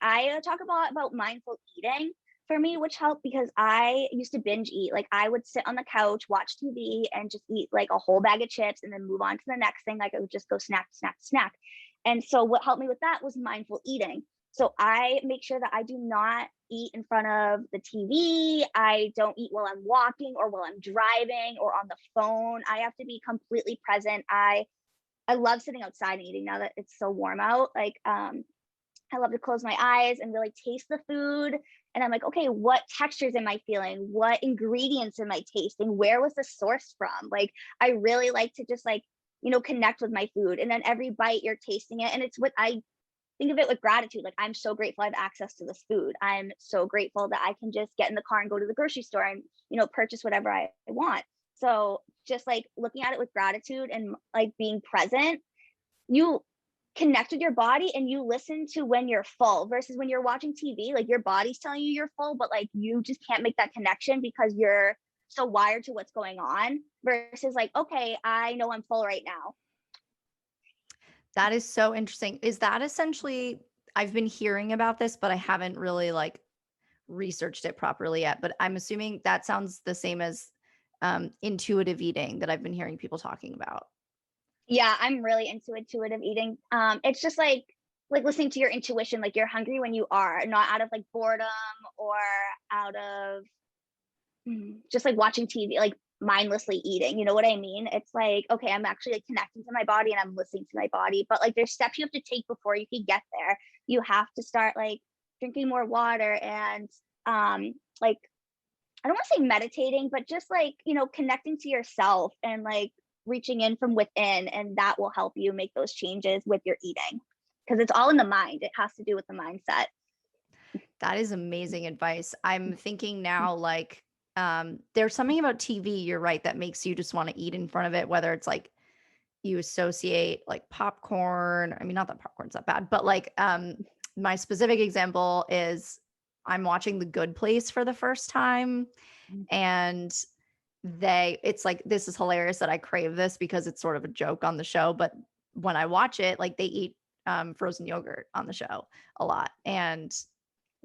I talk about mindful eating for me, which helped because I used to binge eat. Like I would sit on the couch, watch TV, and just eat like a whole bag of chips and then move on to the next thing. Like I would just go snack, snack, snack. And so what helped me with that was mindful eating. So I make sure that I do not eat in front of the TV. I don't eat while I'm walking or while I'm driving or on the phone. I have to be completely present. I love sitting outside and eating now that it's so warm out. Like I love to close my eyes and really taste the food. And I'm like, okay, what textures am I feeling? What ingredients am I tasting? Where was the source from? Like, I really like to just like, connect with my food. And then every bite you're tasting it. And it's what I think of it with gratitude. Like, I'm so grateful I have access to this food. I'm so grateful that I can just get in the car and go to the grocery store and, purchase whatever I want. So just like looking at it with gratitude and like being present, you connect with your body and you listen to when you're full versus when you're watching TV, like your body's telling you you're full, but like you just can't make that connection because you're so wired to what's going on versus like, okay, I know I'm full right now. That is so interesting. Is that essentially, I've been hearing about this, but I haven't really like researched it properly yet. But I'm assuming that sounds the same as intuitive eating that I've been hearing people talking about. Yeah, I'm really into intuitive eating. It's just like listening to your intuition, like you're hungry when you are, not out of like boredom or out of just like watching TV, like mindlessly eating. You know what I mean? It's like, okay, I'm actually like connecting to my body and I'm listening to my body. But like there's steps you have to take before you can get there. You have to start like drinking more water and like I don't want to say meditating, but just like, connecting to yourself and like reaching in from within. And that will help you make those changes with your eating because it's all in the mind. It has to do with the mindset. That is amazing advice. I'm thinking now, like, there's something about TV, you're right, that makes you just want to eat in front of it, whether it's like you associate like popcorn. I mean, not that popcorn's that bad, but like my specific example is I'm watching The Good Place for the first time and it's like, this is hilarious that I crave this because it's sort of a joke on the show, but when I watch it, like they eat frozen yogurt on the show a lot. And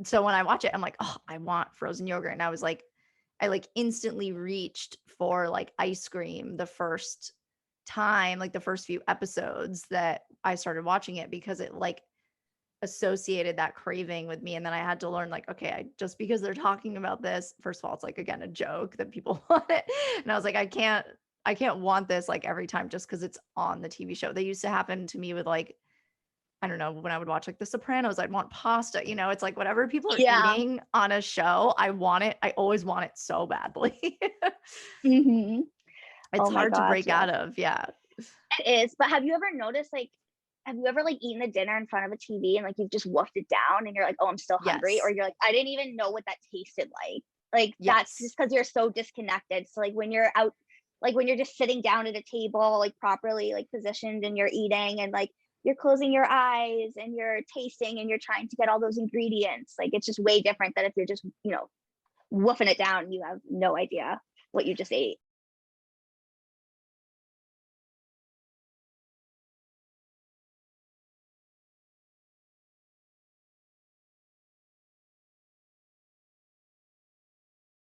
so when I watch it, I'm like, oh, I want frozen yogurt. And I like instantly reached for like ice cream the first time, like the first few episodes that I started watching it because it like associated that craving with me. And then I had to learn like, okay, just because they're talking about this, first of all, it's like, again, a joke that people want it. And I was like, I can't want this like every time just because it's on the TV show. They used to happen to me with like, I don't know, when I would watch like The Sopranos, I'd want pasta, it's like whatever people are Yeah. eating on a show, I want it. I always want it so badly. hmm It's Oh my hard to gosh. break Yeah, out of. Yeah. it is. But have you ever noticed like, have you ever like eaten a dinner in front of a TV and like you've just wolfed it down and you're like, oh, I'm still hungry? Or Yes. you're like, I didn't even know what that tasted like. Like that's Yes. just because you're so disconnected. So like when you're out, like when you're just sitting down at a table, like properly like positioned and you're eating and like you're closing your eyes and you're tasting and you're trying to get all those ingredients. Like it's just way different than if you're just, woofing it down and you have no idea what you just ate.